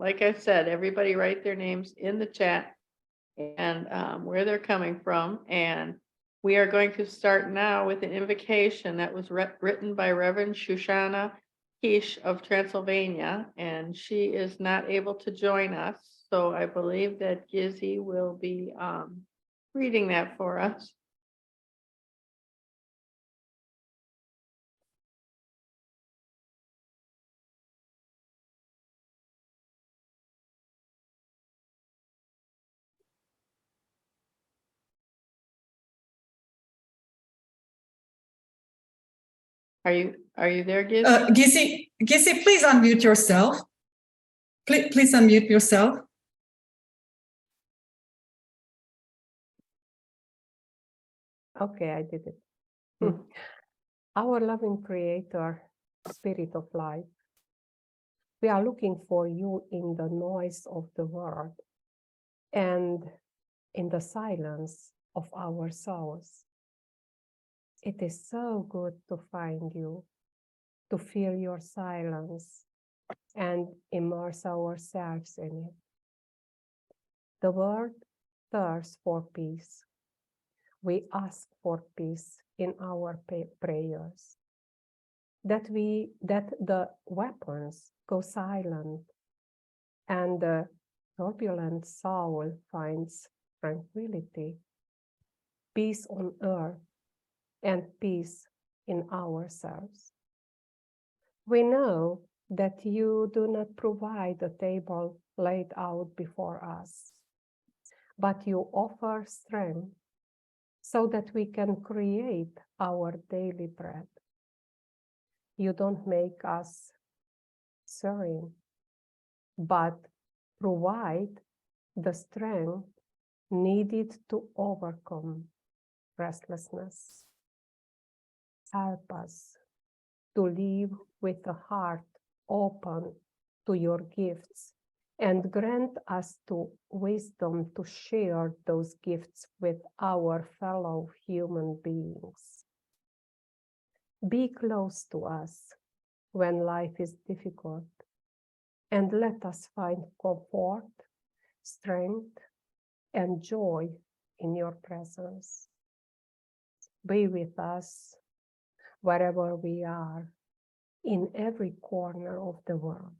like I said, everybody write their names in the chat and where they're coming from. And we are going to start now with an invocation that was written by Reverend Shoshana Kish of Transylvania, and she is not able to join us. So I believe that Gizzy will be reading that for us. Are you there, Gizzy? Gizzy, please unmute yourself. Please unmute yourself. Okay, I did it. Our loving Creator, Spirit of Life, we are looking for you in the noise of the world and in the silence of our souls. It is so good to find you, to feel your silence and immerse ourselves in it. The world thirsts for peace. We ask for peace in our prayers, that the weapons go silent and the turbulent soul finds tranquility, peace on earth, and peace in ourselves. We know that you do not provide a table laid out before us, but you offer strength so that we can create our daily bread. You don't make us serene, but provide the strength needed to overcome restlessness. Help us to live with a heart open to your gifts and grant us the wisdom to share those gifts with our fellow human beings. Be close to us when life is difficult, and let us find comfort, strength, and joy in your presence. Be with us wherever we are, in every corner of the world.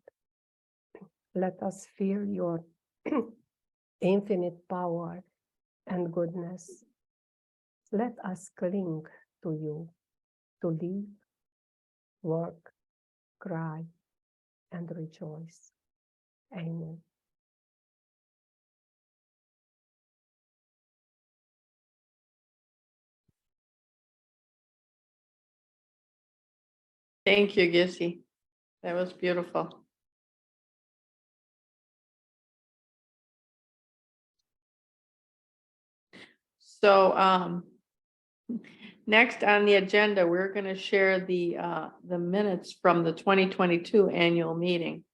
Let us feel your infinite power and goodness. Let us cling to you, to live, work, cry, and rejoice. Amen. Thank you, Gizzy. That was beautiful. So next on the agenda, we're going to share the minutes from the 2022 annual meeting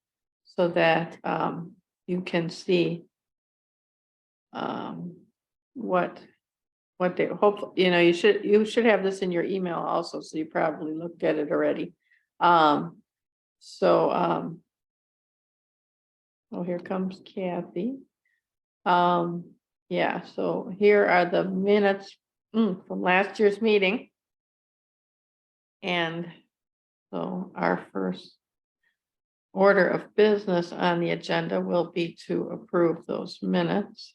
so that you can see what they hope, you should have this in your email also, so you probably looked at it already. Oh, here comes Kathy. Yeah, so here are the minutes from last year's meeting. And so our first order of business on the agenda will be to approve those minutes.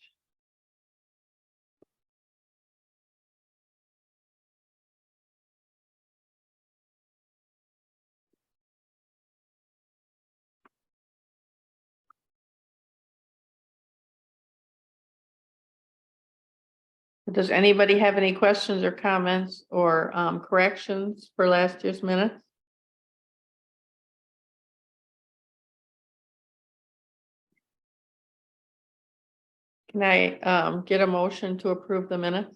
Does anybody have any questions or comments or corrections for last year's minutes? Can I get a motion to approve the minutes?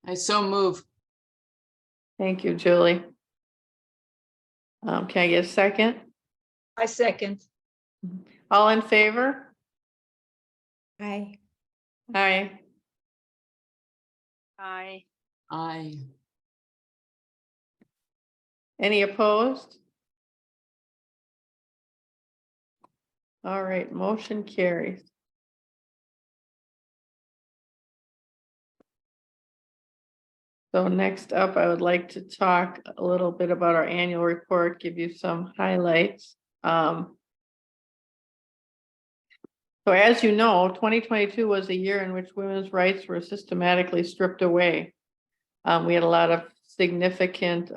I so move. Thank you, Julie. Can I get a second? I second. All in favor? Aye. Aye. Aye. Aye. Any opposed? All right, motion carries. So next up, I would like to talk a little bit about our annual report, give you some highlights. So as you know, 2022 was a year in which women's rights were systematically stripped away. We had a lot of significant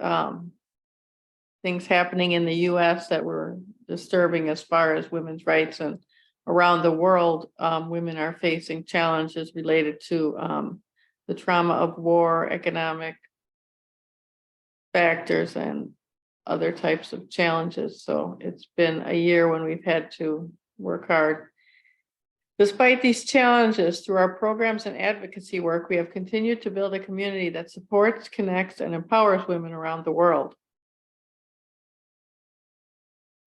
things happening in the US that were disturbing as far as women's rights, and around the world, women are facing challenges related to the trauma of war, economic factors, and other types of challenges. So it's been a year when we've had to work hard. Despite these challenges, through our programs and advocacy work, we have continued to build a community that supports, connects, and empowers women around the world.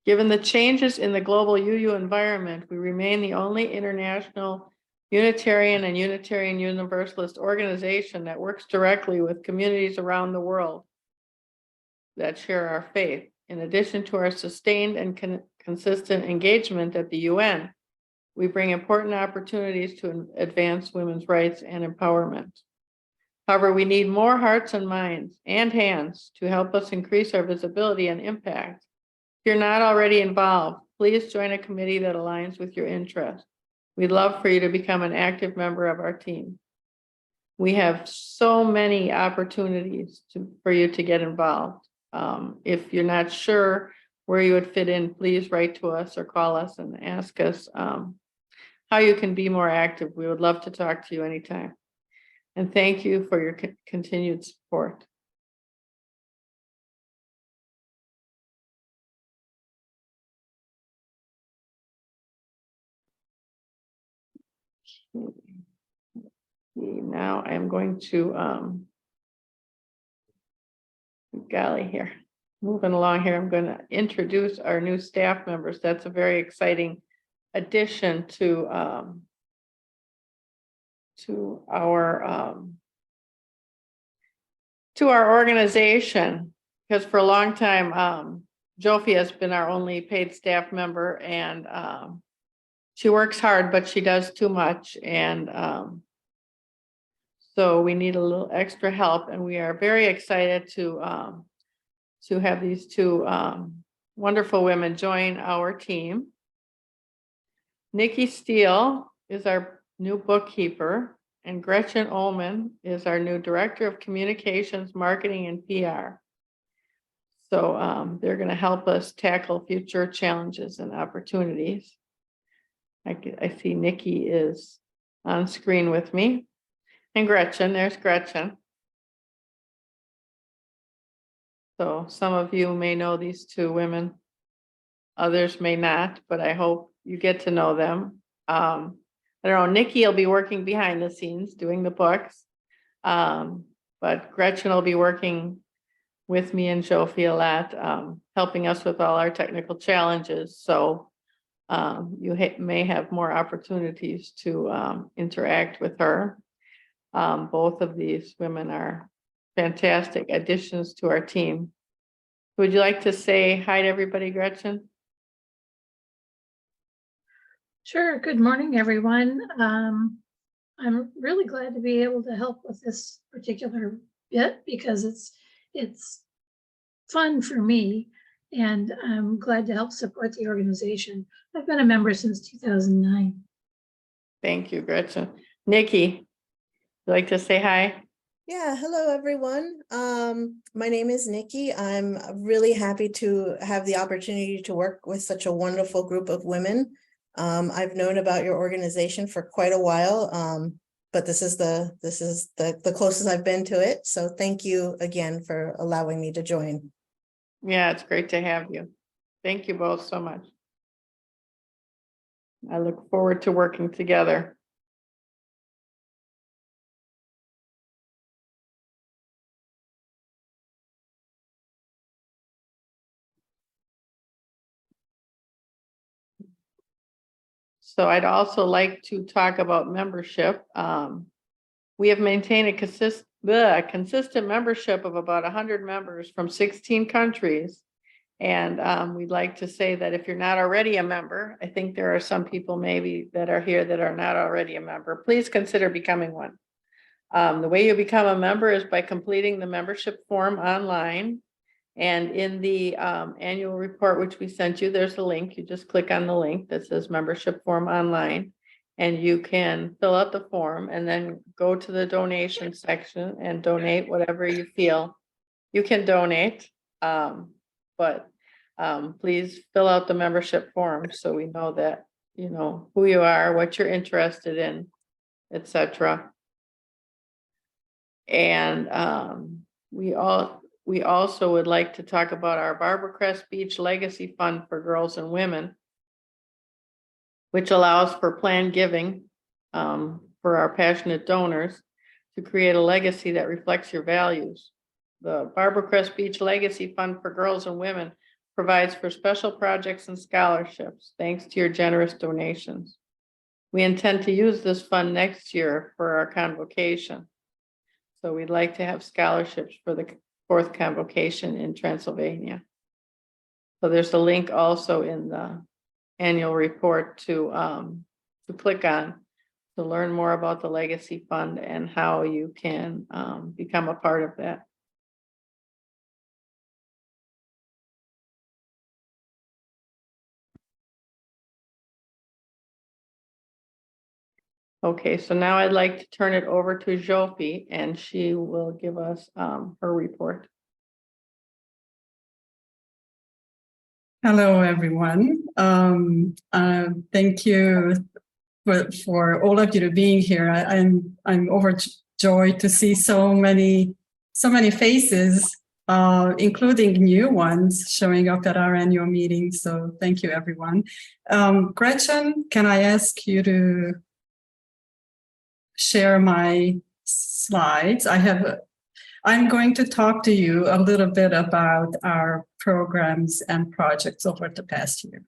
Given the changes in the global UU environment, we remain the only international Unitarian and Unitarian Universalist organization that works directly with communities around the world that share our faith. In addition to our sustained and consistent engagement at the UN, we bring important opportunities to advance women's rights and empowerment. However, we need more hearts and minds and hands to help us increase our visibility and impact. If you're not already involved, please join a committee that aligns with your interests. We'd love for you to become an active member of our team. We have so many opportunities for you to get involved. If you're not sure where you would fit in, please write to us or call us and ask us how you can be more active. We would love to talk to you anytime. And thank you for your continued support. Now I'm going to golly here, moving along here, I'm going to introduce our new staff members. That's a very exciting addition to our organization, because for a long time Jofi has been our only paid staff member, and she works hard, but she does too much, and so we need a little extra help, and we are very excited to have these two wonderful women join our team. Nikki Steele is our new bookkeeper, and Gretchen Ullman is our new Director of Communications, Marketing, and PR. So they're going to help us tackle future challenges and opportunities. I see Nikki is on screen with me. And Gretchen, there's Gretchen. So some of you may know these two women, others may not, but I hope you get to know them. I don't know, Nikki will be working behind the scenes doing the books, but Gretchen will be working with me and Jofi a lot, helping us with all our technical challenges. So you may have more opportunities to interact with her. Both of these women are fantastic additions to our team. Would you like to say hi to everybody, Gretchen? Sure. Good morning, everyone. I'm really glad to be able to help with this particular bit because it's fun for me, and I'm glad to help support the organization. I've been a member since 2009. Thank you, Gretchen. Nikki, would you like to say hi? Yeah, hello everyone. My name is Nikki. I'm really happy to have the opportunity to work with such a wonderful group of women. I've known about your organization for quite a while, but this is the closest I've been to it. So thank you again for allowing me to join. Yeah, it's great to have you. Thank you both so much. I look forward to working together. So I'd also like to talk about membership. We have maintained a the consistent membership of about 100 members from 16 countries. And we'd like to say that if you're not already a member, I think there are some people maybe that are here that are not already a member, please consider becoming one. The way you become a member is by completing the membership form online. And in the annual report, which we sent you, there's a link. You just click on the link that says membership form online. And you can fill out the form and then go to the donation section and donate whatever you feel you can donate. But please fill out the membership form so we know that, you know, who you are, what you're interested in, etc. And we also would like to talk about our Barbara Crest Beach Legacy Fund for Girls and Women, which allows for planned giving for our passionate donors to create a legacy that reflects your values. The Barbara Crest Beach Legacy Fund for Girls and Women provides for special projects and scholarships, thanks to your generous donations. We intend to use this fund next year for our convocation. So we'd like to have scholarships for the 4th convocation in Transylvania. So there's a link also in the annual report to click on to learn more about the Legacy Fund and how you can become a part of that. Okay, so now I'd like to turn it over to Jofi, and she will give us her report. Hello, everyone. Thank you for all of you to being here. I'm overjoyed to see so many faces, including new ones showing up at our annual meeting. So thank you, everyone. Gretchen, can I ask you to share my slides? I'm going to talk to you a little bit about our programs and projects over the past year.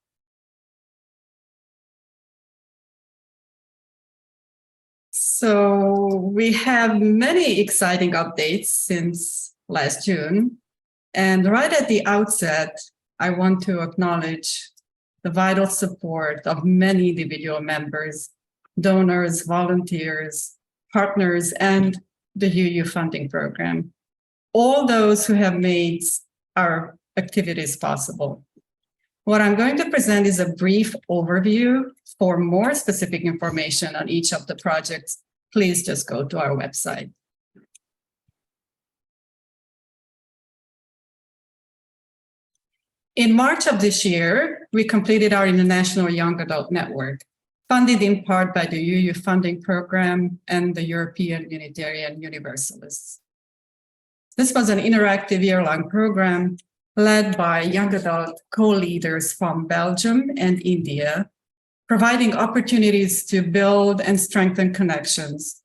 So we have many exciting updates since last June. And right at the outset, I want to acknowledge the vital support of many individual members, donors, volunteers, partners, and the UU funding program, all those who have made our activities possible. What I'm going to present is a brief overview. For more specific information on each of the projects, please just go to our website. In March of this year, we completed our International Young Adult Network, funded in part by the UU funding program and the European Unitarian Universalists. This was an interactive year-long program led by young adult co-leaders from Belgium and India, providing opportunities to build and strengthen connections,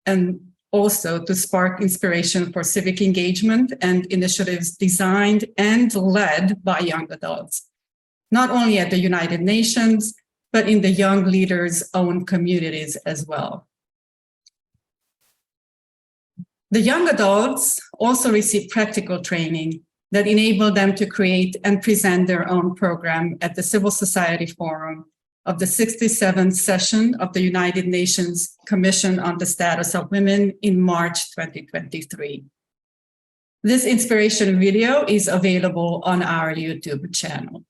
and also to spark inspiration for civic engagement and initiatives designed and led by young adults, not only at the United Nations, but in the young leaders' own communities as well. The young adults also receive practical training that enabled them to create and present their own program at the Civil Society Forum of the 67th session of the United Nations Commission on the Status of Women in March 2023. This inspiration video is available on our YouTube channel.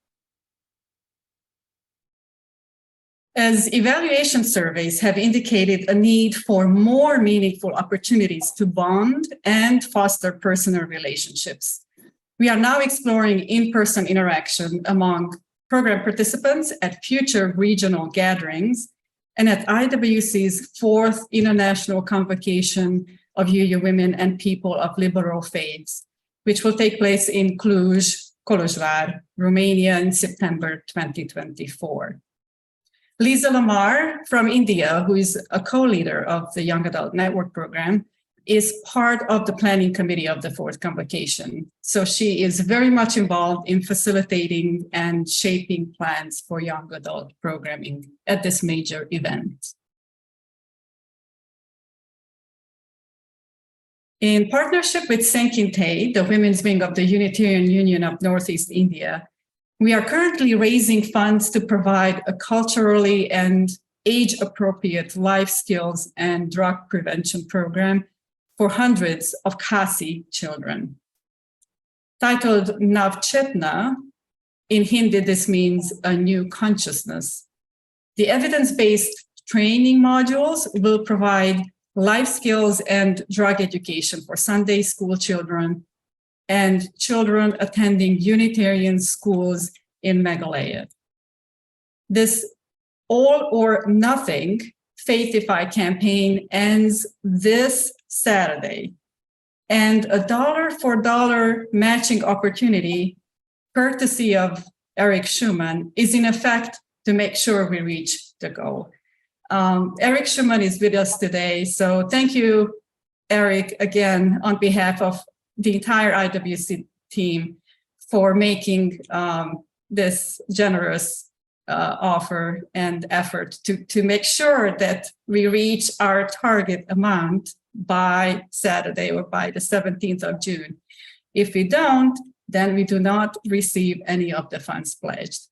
As evaluation surveys have indicated a need for more meaningful opportunities to bond and foster personal relationships, we are now exploring in-person interaction among program participants at future regional gatherings and at IWC's 4th International Convocation of UU Women and People of Liberal Faiths, which will take place in Cluj, Kolozsvár, Romania in September 2024. Lisa Lamar from India, who is a co-leader of the Young Adult Network Program, is part of the planning committee of the 4th convocation. So she is very much involved in facilitating and shaping plans for young adult programming at this major event. In partnership with Sankintay, the women's wing of the Unitarian Union of Northeast India, we are currently raising funds to provide a culturally and age-appropriate life skills and drug prevention program for hundreds of Khasi children. Titled Navchetna, in Hindi, this means a new consciousness. The evidence-based training modules will provide life skills and drug education for Sunday school children and children attending Unitarian schools in Meghalaya. This all or nothing Faithify campaign ends this Saturday, and a dollar-for-dollar matching opportunity, courtesy of Eric Schumann, is in effect to make sure we reach the goal. Eric Schumann is with us today, so thank you, Eric, again, on behalf of the entire IWC team for making this generous offer and effort to make sure that we reach our target amount by Saturday or by the 17th of June. If we don't, then we do not receive any of the funds pledged.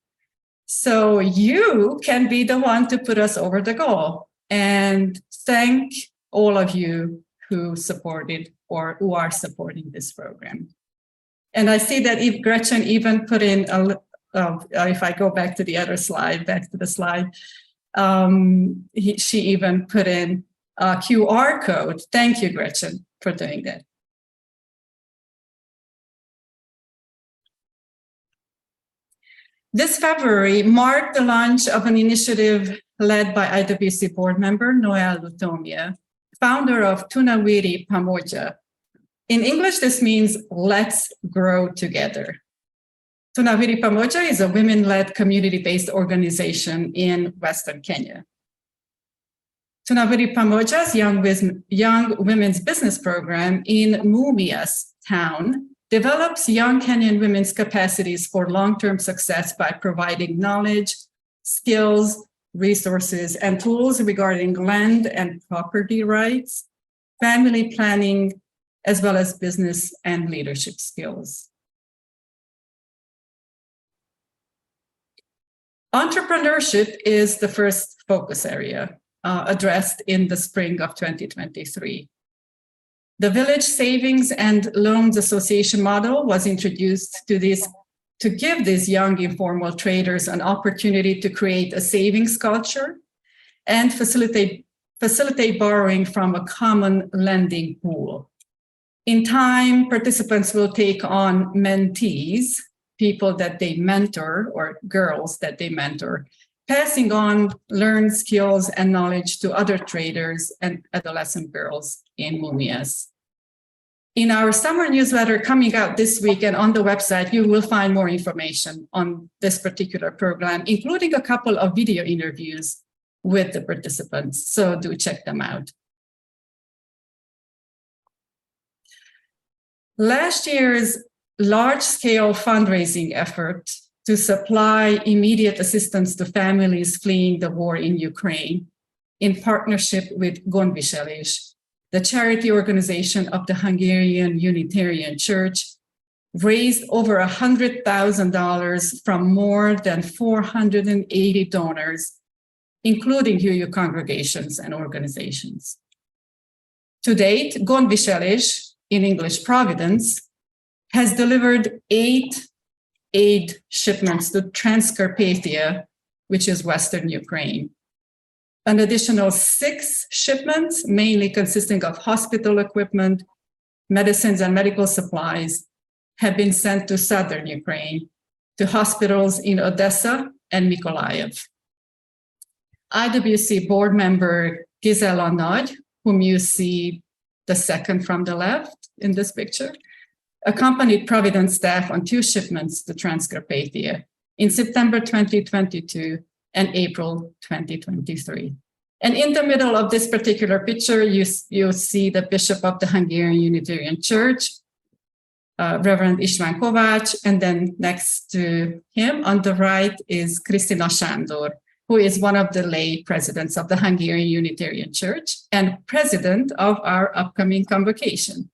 So you can be the one to put us over the goal. And thank all of you who supported or who are supporting this program. And I see that Gretchen even put in, if I go back to the other slide, she even put in a QR code. Thank you, Gretchen, for doing that. This February marked the launch of an initiative led by IWC board member Noel Lutomia, founder of Tunawiri Pamoja. In English, this means let's grow together. Tunawiri Pamoja is a women-led community-based organization in Western Kenya. Tunawiri Pamoja's young women's business program in Mumias town develops young Kenyan women's capacities for long-term success by providing knowledge, skills, resources, and tools regarding land and property rights, family planning, as well as business and leadership skills. Entrepreneurship is the first focus area addressed in the spring of 2023. The Village Savings and Loans Association model was introduced to give these young informal traders an opportunity to create a savings culture and facilitate borrowing from a common lending pool. In time, participants will take on mentees, people that they mentor or girls that they mentor, passing on learned skills and knowledge to other traders and adolescent girls in Mumias. In our summer newsletter coming out this week and on the website, you will find more information on this particular program, including a couple of video interviews with the participants. So do check them out. Last year's large-scale fundraising effort to supply immediate assistance to families fleeing the war in Ukraine, in partnership with Gondviselés, the charity organization of the Hungarian Unitarian Church, raised over $100,000 from more than 480 donors, including UU congregations and organizations. To date, Gondviselés, in English Providence, has delivered 8 aid shipments to Transcarpathia, which is Western Ukraine. An additional 6 shipments, mainly consisting of hospital equipment, medicines, and medical supplies, have been sent to Southern Ukraine, to hospitals in Odessa and Mykolaiv. IWC board member Gisela Nagy, whom you see the second from the left in this picture, accompanied Providence staff on 2 shipments to Transcarpathia in September 2022 and April 2023. And in the middle of this particular picture, you see the Bishop of the Hungarian Unitarian Church, Reverend István Kovács, and then next to him on the right is Kristina Sándor, who is one of the lay presidents of the Hungarian Unitarian Church and president of our upcoming convocation.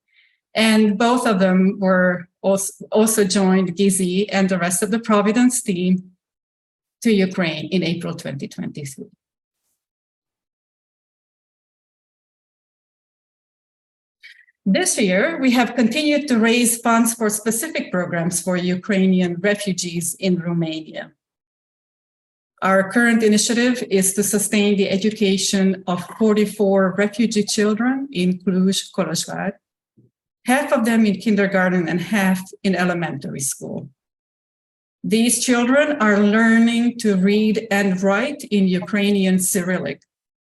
And both of them were also joined Gizi and the rest of the Providence team to Ukraine in April 2023. This year, we have continued to raise funds for specific programs for Ukrainian refugees in Romania. Our current initiative is to sustain the education of 44 refugee children in Cluj-Kolozsvár, half of them in kindergarten and half in elementary school. These children are learning to read and write in Ukrainian Cyrillic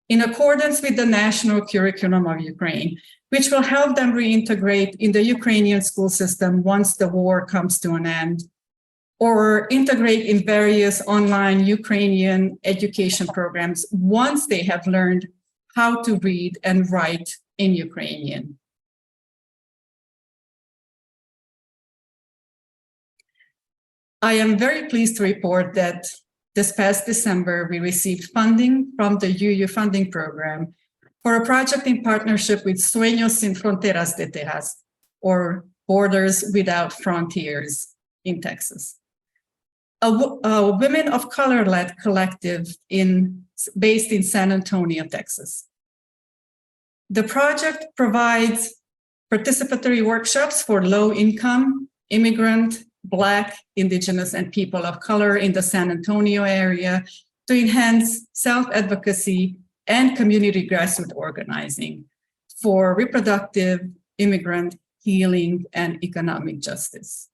in accordance with the national curriculum of Ukraine, which will help them reintegrate in the Ukrainian school system once the war comes to an end, or integrate in various online Ukrainian education programs once they have learned how to read and write in Ukrainian. I am very pleased to report that this past December, we received funding from the UU funding program for a project in partnership with Sueños Sin Fronteras de Texas, or Borders Without Frontiers in Texas. A women of color-led collective based in San Antonio, Texas. The project provides participatory workshops for low-income, immigrant, Black, Indigenous, and people of color in the San Antonio area to enhance self-advocacy and community grassroots organizing for reproductive, immigrant, healing, and economic justice.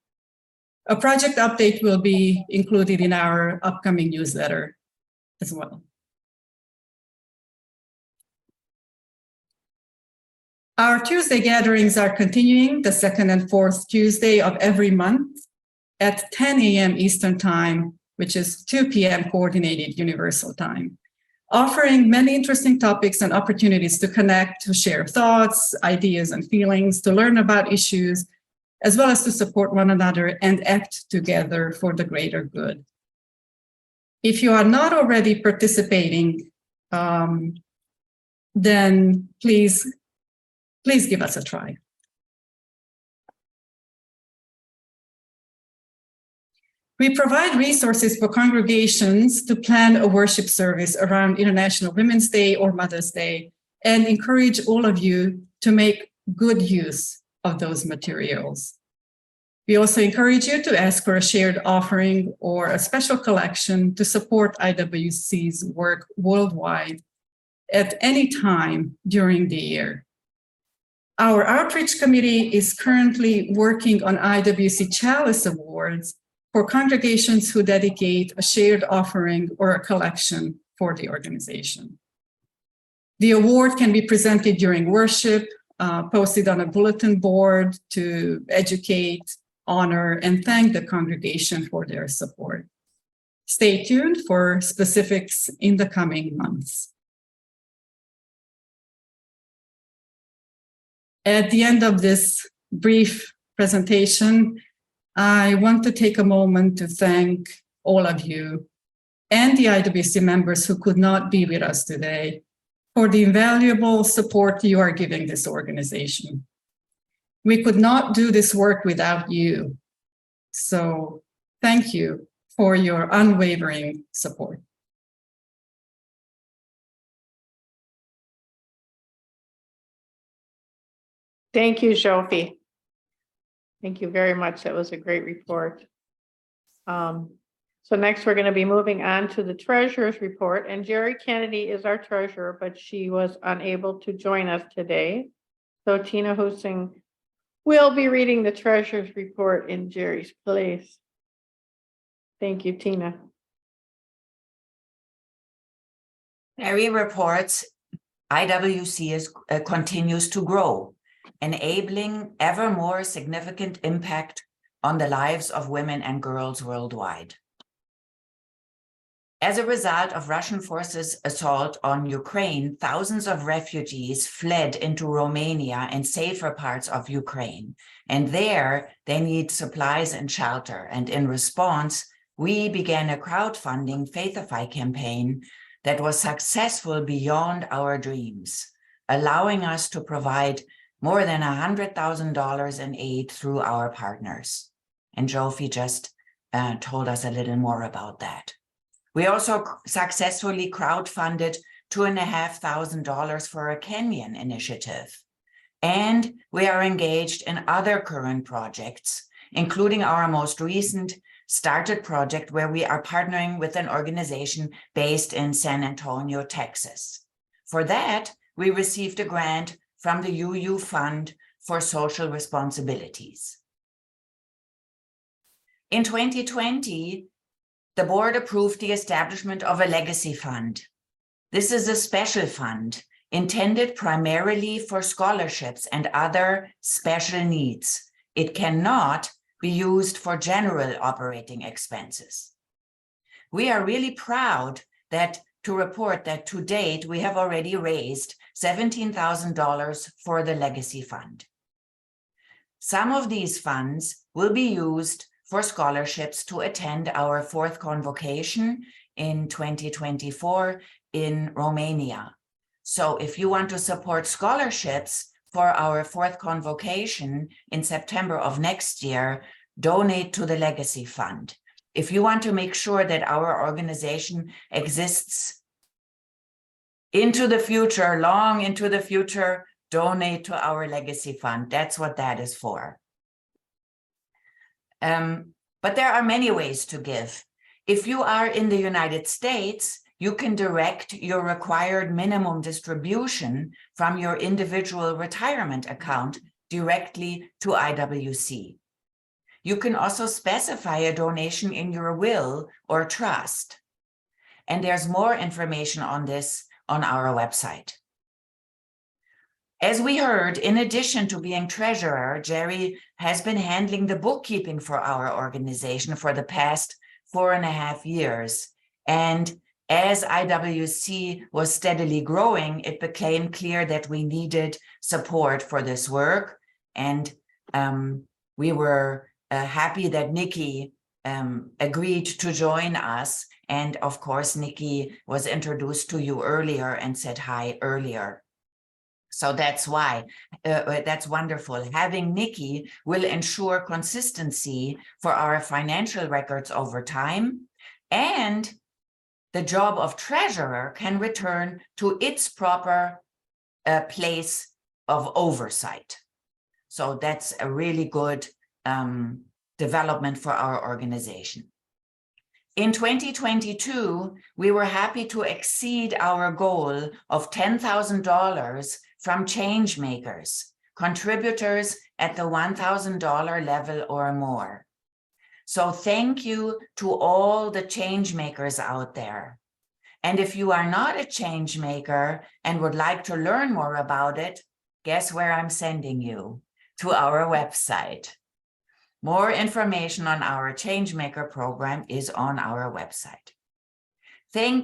A project update will be included in our upcoming newsletter as well. Our Tuesday gatherings are continuing the second and fourth Tuesday of every month at 10 a.m. Eastern Time, which is 2 p.m. Coordinated Universal Time, offering many interesting topics and opportunities to connect, to share thoughts, ideas, and feelings, to learn about issues, as well as to support one another and act together for the greater good. If you are not already participating, then please give us a try. We provide resources for congregations to plan a worship service around International Women's Day or Mother's Day, and encourage all of you to make good use of those materials. We also encourage you to ask for a shared offering or a special collection to support IWC's work worldwide at any time during the year. Our outreach committee is currently working on IWC Chalice Awards for congregations who dedicate a shared offering or a collection for the organization. The award can be presented during worship, posted on a bulletin board to educate, honor, and thank the congregation for their support. Stay tuned for specifics in the coming months. At the end of this brief presentation, I want to take a moment to thank all of you and the IWC members who could not be with us today for the invaluable support you are giving this organization. We could not do this work without you. So thank you for your unwavering support. Thank you, Zsófi. Thank you very much. That was a great report. So next we're going to be moving on to the treasurer's report, and Jerry Kennedy is our treasurer, but she was unable to join us today. So Tina Husing will be reading the treasurer's report in Jerry's place. Thank you, Tina. Jerry reports IWC continues to grow, enabling ever more significant impact on the lives of women and girls worldwide. As a result of Russian forces' assault on Ukraine, thousands of refugees fled into Romania and safer parts of Ukraine. And there they need supplies and shelter. And in response, we began a crowdfunding Faithify campaign that was successful beyond our dreams, allowing us to provide more than $100,000 in aid through our partners. And Jofi just told us a little more about that. We also successfully crowdfunded $2,500 for a Kenyan initiative. And we are engaged in other current projects, including our most recent started project where we are partnering with an organization based in San Antonio, Texas. For that, we received a grant from the UU Fund for Social Responsibilities. In 2020, the board approved the establishment of a legacy fund. This is a special fund intended primarily for scholarships and other special needs. It cannot be used for general operating expenses. We are really proud to report that to date, we have already raised $17,000 for the legacy fund. Some of these funds will be used for scholarships to attend our 4th convocation in 2024 in Romania. So if you want to support scholarships for our 4th convocation in September of next year, donate to the Legacy Fund. If you want to make sure that our organization exists into the future, long into the future, donate to our Legacy Fund. That's what that is for. But there are many ways to give. If you are in the United States, you can direct your required minimum distribution from your individual retirement account directly to IWC. You can also specify a donation in your will or trust. And there's more information on this on our website. As we heard, in addition to being treasurer, Jerry has been handling the bookkeeping for our organization for the past 4.5 years. And as IWC was steadily growing, it became clear that we needed support for this work. And we were happy that Nikki agreed to join us. And of course, Nikki was introduced to you earlier and said hi earlier. So that's why, that's wonderful. Having Nikki will ensure consistency for our financial records over time, and the job of treasurer can return to its proper place of oversight. So that's a really good development for our organization. In 2022, we were happy to exceed our goal of $10,000 from change makers, contributors at the $1,000 level or more. So thank you to all the change makers out there. And if you are not a change maker and would like to learn more about it, guess where I'm sending you? To our website. More information on our Changemaker program is on our website.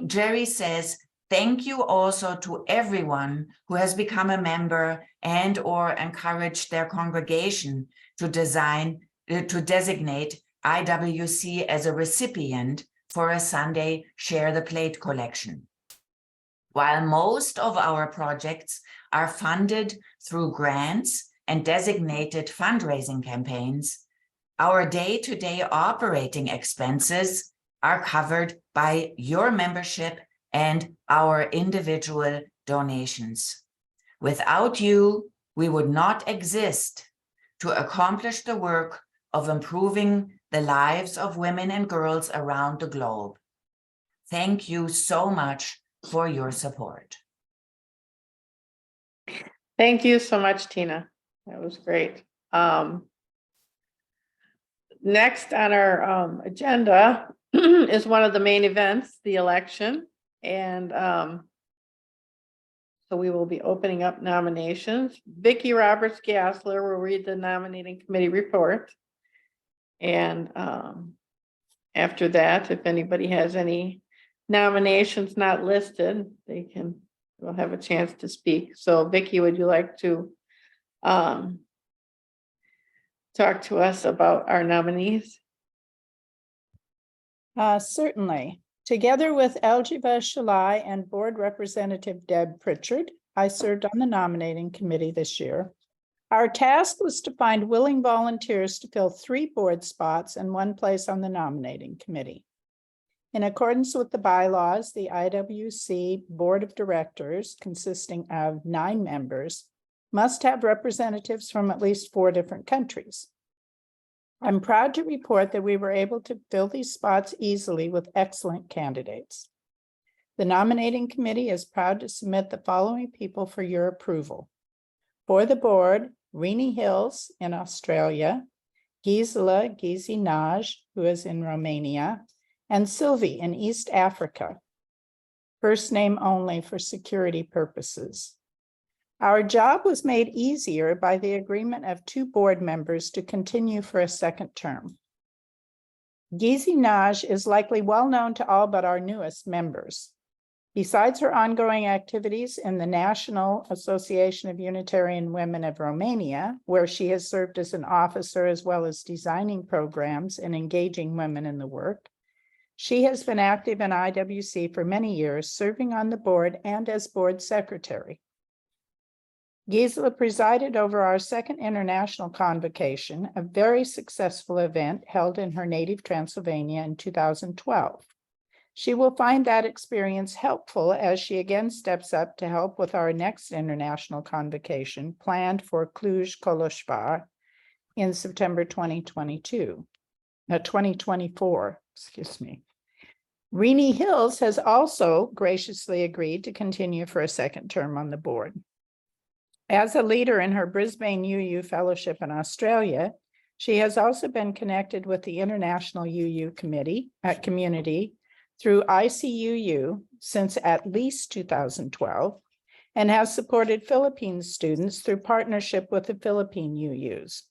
Jerry says, thank you also to everyone who has become a member and or encouraged their congregation to designate IWC as a recipient for a Sunday Share the Plate collection. While most of our projects are funded through grants and designated fundraising campaigns, our day-to-day operating expenses are covered by your membership and our individual donations. Without you, we would not exist to accomplish the work of improving the lives of women and girls around the globe. Thank you so much for your support. Thank you so much, Tina. That was great. Next on our agenda is one of the main events, the election. And so we will be opening up nominations. Vicki Roberts-Gassler will read the nominating committee report. And after that, if anybody has any nominations not listed, will have a chance to speak. So Vicki, would you like to talk to us about our nominees? Certainly. Together with Aljiba Shalai and Board Representative Deb Pritchard, I served on the nominating committee this year. Our task was to find willing volunteers to fill 3 board spots and 1 place on the nominating committee. In accordance with the bylaws, the IWC Board of Directors, consisting of 9 members, must have representatives from at least 4 different countries. I'm proud to report that we were able to fill these spots easily with excellent candidates. The nominating committee is proud to submit the following people for your approval. For the board, Rini Hills in Australia, Gisela Gizinaj, who is in Romania, and Sylvie in East Africa. First name only for security purposes. Our job was made easier by the agreement of 2 board members to continue for a second term. Gizinaj is likely well known to all but our newest members. Besides her ongoing activities in the National Association of Unitarian Women of Romania, where she has served as an officer as well as designing programs and engaging women in the work, she has been active in IWC for many years, serving on the board and as board secretary. Gisela presided over our second international convocation, a very successful event held in her native Transylvania in 2012. She will find that experience helpful as she again steps up to help with our next international convocation planned for Cluj-Koloshvar in September 2024, excuse me. Rini Hills has also graciously agreed to continue for a second term on the board. As a leader in her Brisbane UU Fellowship in Australia, she has also been connected with the International UU Community through ICUU since at least 2012, and has supported Philippine students through partnership with the Philippine UUs.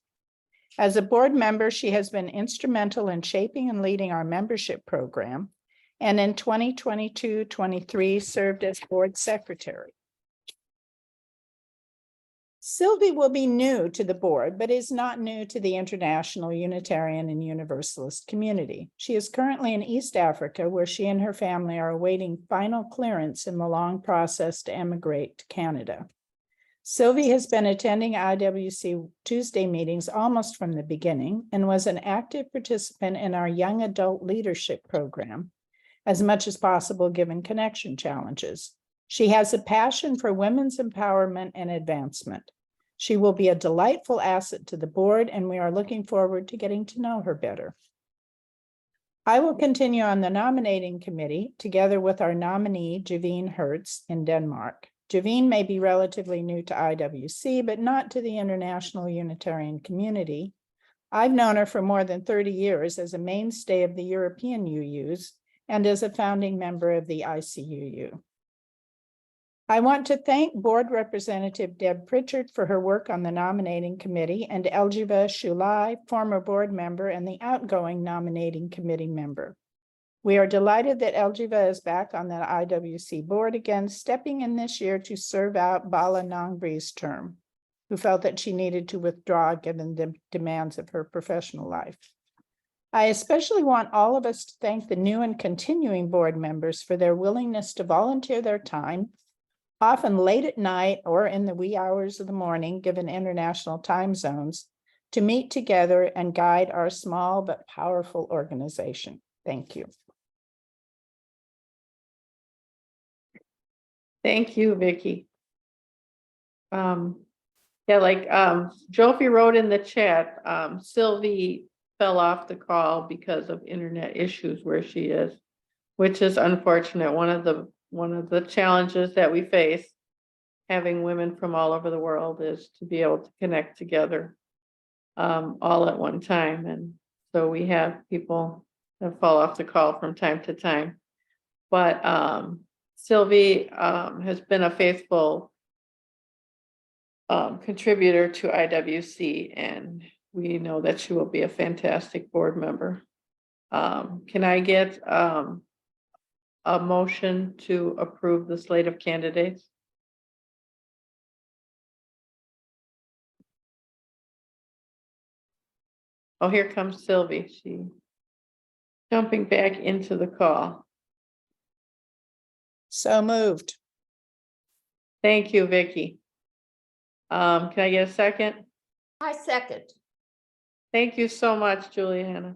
As a board member, she has been instrumental in shaping and leading our membership program, and in 2022-23 served as board secretary. Sylvie will be new to the board, but is not new to the International Unitarian and Universalist community. She is currently in East Africa, where she and her family are awaiting final clearance in the long process to emigrate to Canada. Sylvie has been attending IWC Tuesday meetings almost from the beginning and was an active participant in our young adult leadership program, as much as possible given connection challenges. She has a passion for women's empowerment and advancement. She will be a delightful asset to the board, and we are looking forward to getting to know her better. I will continue on the nominating committee together with our nominee, Javine Hertz in Denmark. Javine may be relatively new to IWC, but not to the International Unitarian community. I've known her for more than 30 years as a mainstay of the European UUs and as a founding member of the ICUU. I want to thank Board Representative Deb Pritchard for her work on the nominating committee, and Elgiva Shulai, former board member and the outgoing nominating committee member. We are delighted that Elgiva is back on the IWC board again, stepping in this year to serve out Bala Nongbri's term, who felt that she needed to withdraw given the demands of her professional life. I especially want all of us to thank the new and continuing board members for their willingness to volunteer their time, often late at night or in the wee hours of the morning, given international time zones, to meet together and guide our small but powerful organization. Thank you. Thank you, Vicki. Jofi wrote in the chat, Sylvie fell off the call because of internet issues where she is, which is unfortunate. One of the challenges that we face having women from all over the world is to be able to connect together all at one time. And so we have people that fall off the call from time to time. But Sylvie has been a faithful contributor to IWC, and we know that she will be a fantastic board member. Can I get a motion to approve the slate of candidates? Oh, here comes Sylvie. She jumping back into the call. So moved. Thank you, Vicki. Can I get a second? I second. Thank you so much, Juliana.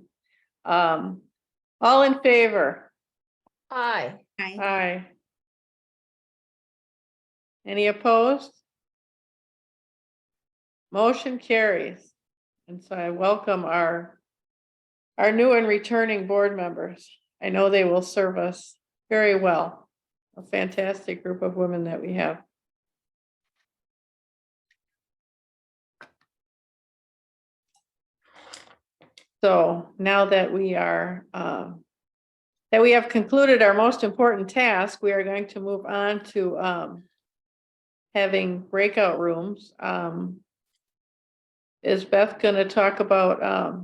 All in favor? Aye. Aye. Any opposed? Motion carries. And so I welcome our new and returning board members. I know they will serve us very well. A fantastic group of women that we have. So now that we are, that we have concluded our most important task, we are going to move on to having breakout rooms. Is Beth going to talk about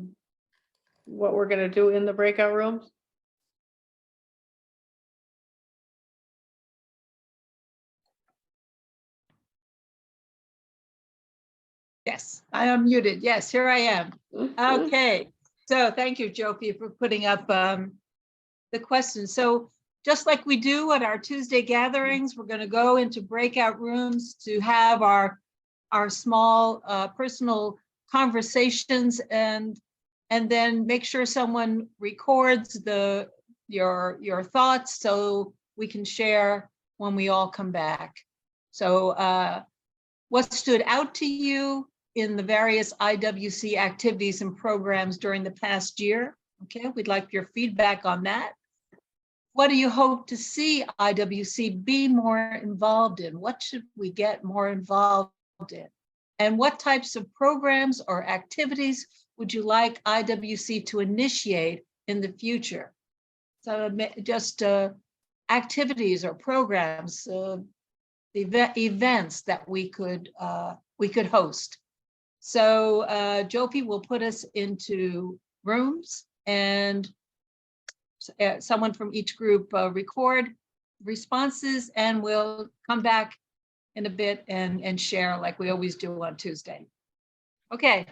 what we're going to do in the breakout rooms? Yes, I am muted. Yes, here I am. Okay, so thank you, Jopi, for putting up the questions. So just like we do at our Tuesday gatherings, we're going to go into breakout rooms to have our small personal conversations and then make sure someone records your thoughts so we can share when we all come back. So what stood out to you in the various IWC activities and programs during the past year? Okay, we'd like your feedback on that. What do you hope to see IWC be more involved in? What should we get more involved in? And what types of programs or activities would you like IWC to initiate in the future? So just activities or programs, events that we could host. So Jopi will put us into rooms and someone from each group record responses, and we'll come back in a bit and share like we always do on Tuesday. Okay.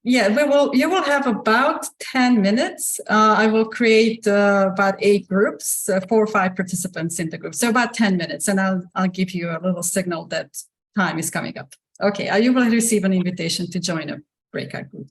Yeah, you will have about 10 minutes. I will create about 8 groups, 4 or 5 participants in the group. So about 10 minutes, and I'll give you a little signal that time is coming up. Okay, you will receive an invitation to join a breakout group.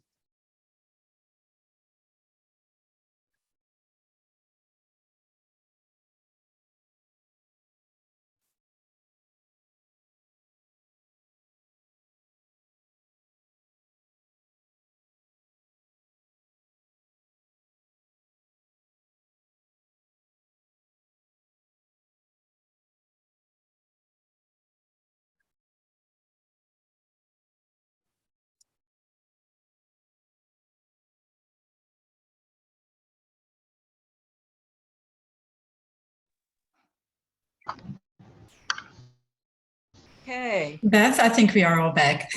Okay, Beth, I think we are all back.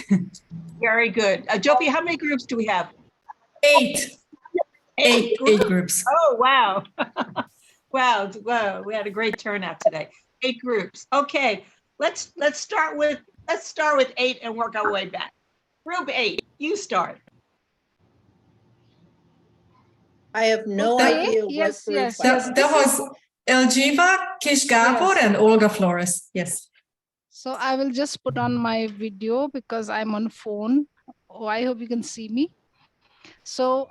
very good. Jopi, how many groups do we have? 8. 8 groups. Oh, wow. Wow, we had a great turnout today. 8 groups. Okay, let's start with 8 and work our way back. Group 8, you start. I have no Okay, idea what yes, group yes. I- That was Eljiva, Kish Gabor, Yes. and Olga Flores. Yes. So I will just put on my video because I'm on phone. Oh, I hope you can see me. So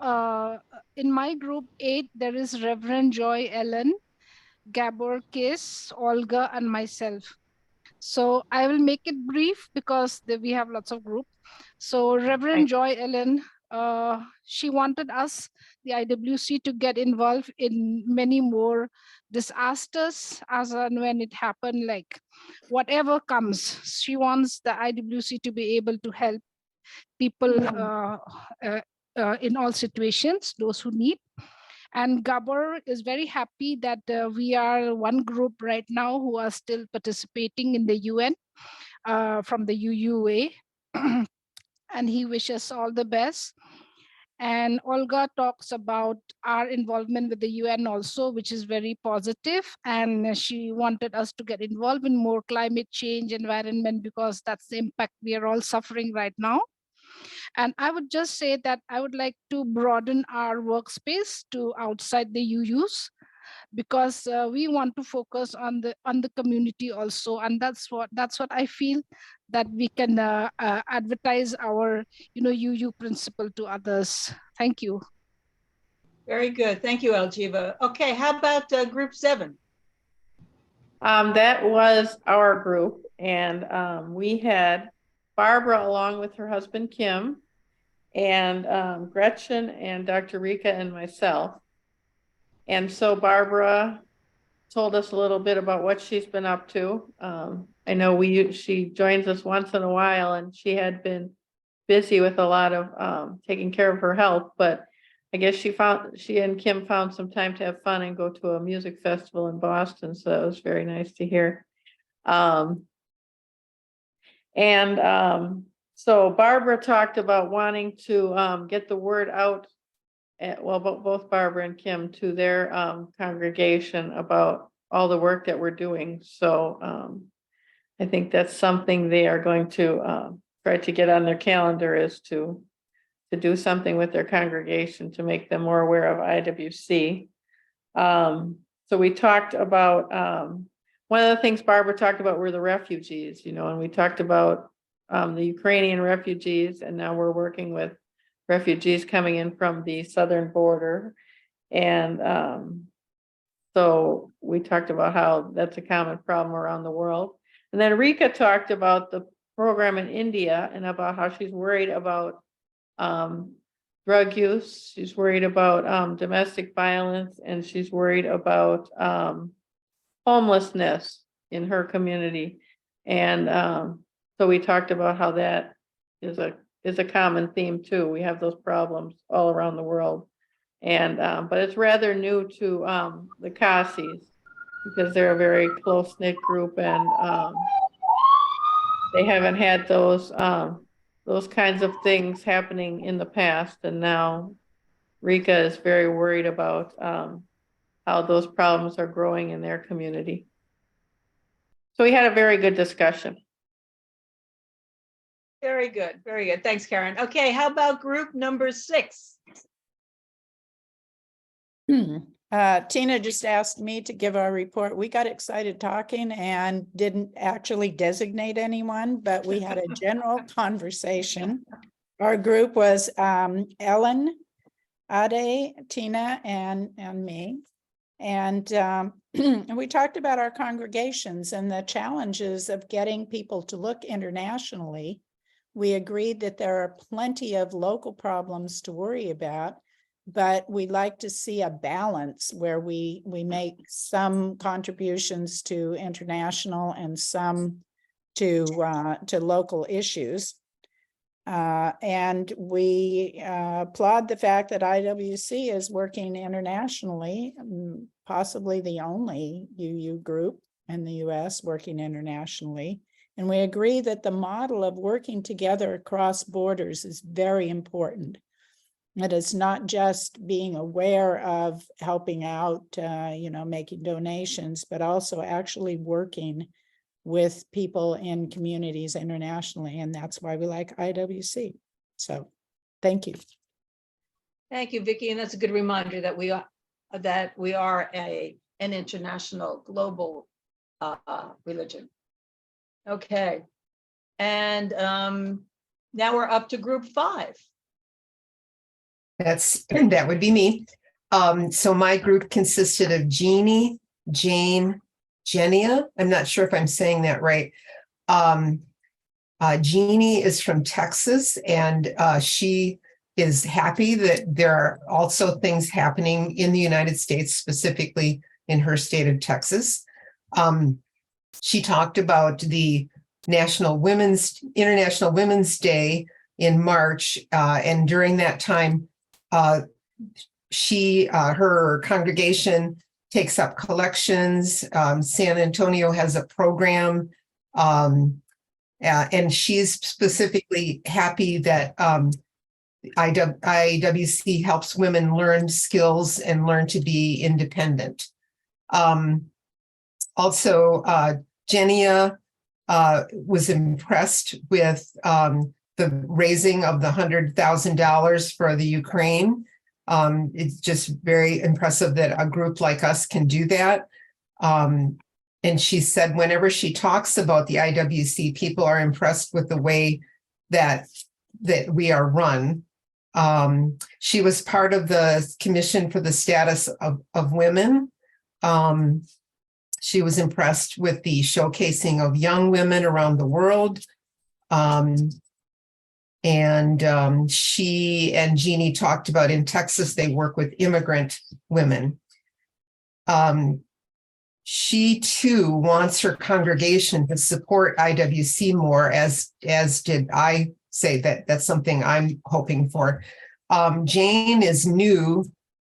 in my group 8, there is Reverend Joy Ellen, Gabor Kiss, Olga, and myself. So I will make it brief because we have lots of groups. So Reverend Joy Ellen, she wanted us, the IWC, to get involved in many more disasters as and when it happened, like whatever comes. She wants the IWC to be able to help people in all situations, those who need. And Gabor is very happy that we are one group right now who are still participating in the UN from the UUA. And he wishes all the best. And Olga talks about our involvement with the UN also, which is very positive. And she wanted us to get involved in more climate change, environment, because that's the impact we are all suffering right now. And I would just say that I would like to broaden our workspace to outside the UUs. because we want to focus on the community also, and that's what I feel, that we can advertise our UU principle to others. Thank you. Very good. Thank you, Aljiva. Okay, how about group 7? That was our group, and we had Barbara along with her husband Kim, and Gretchen and Dr. Rika and myself. And so Barbara told us a little bit about what she's been up to. I know she joins us once in a while, and she had been busy with a lot of taking care of her health, but I guess she and Kim found some time to have fun and go to a music festival in Boston. So that was very nice to hear. So Barbara talked about wanting to get the word out, both Barbara and Kim, to their congregation about all the work that we're doing. So I think that's something they are going to try to get on their calendar, is to do something with their congregation to make them more aware of IWC. So we talked about, one of the things Barbara talked about were the refugees, and we talked about the Ukrainian refugees, and now we're working with refugees coming in from the southern border. And so we talked about how that's a common problem around the world. And then Rika talked about the program in India and about how she's worried about drug use. She's worried about domestic violence, and she's worried about homelessness in her community. And so we talked about how that is a common theme too. We have those problems all around the world. And but it's rather new to the Khasis, because they're a very close-knit group, and they haven't had those kinds of things happening in the past. And now Rika is very worried about how those problems are growing in their community. So we had a very good discussion. Very good. Very good. Thanks, Karen. Okay, how about group number 6? Tina just asked me to give our report. We got excited talking and didn't actually designate anyone, but we had a general conversation. Our group was Ellen, Ade, Tina, and me. And we talked about our congregations and the challenges of getting people to look internationally. We agreed that there are plenty of local problems to worry about, but we'd like to see a balance where we make some contributions to international and some to local issues. And we applaud the fact that IWC is working internationally, possibly the only UU group in the US working internationally. And we agree that the model of working together across borders is very important. It is not just being aware of helping out, making donations, but also actually working with people in communities internationally. And that's why we like IWC. So thank you. Thank you, Vicki. And that's a good reminder that we are an international global religion. Okay. And now we're up to group 5. That would be me. So my group consisted of Jeannie, Jane, Jenia. I'm not sure if I'm saying that right. Jeannie is from Texas, and she is happy that there are also things happening in the United States, specifically in her state of Texas. She talked about the International Women's Day in March, and during that time, her congregation takes up collections. San Antonio has a program, and she's specifically happy that IWC helps women learn skills and learn to be independent. Also, Jenia was impressed with the raising of the $100,000 for the Ukraine. It's just very impressive that a group like us can do that. And she said whenever she talks about the IWC, people are impressed with the way that we are run. She was part of the Commission for the Status of Women. She was impressed with the showcasing of young women around the world. She and Jeannie talked about in Texas, they work with immigrant women. She too wants her congregation to support IWC more, as did I say that's something I'm hoping for. Jane is new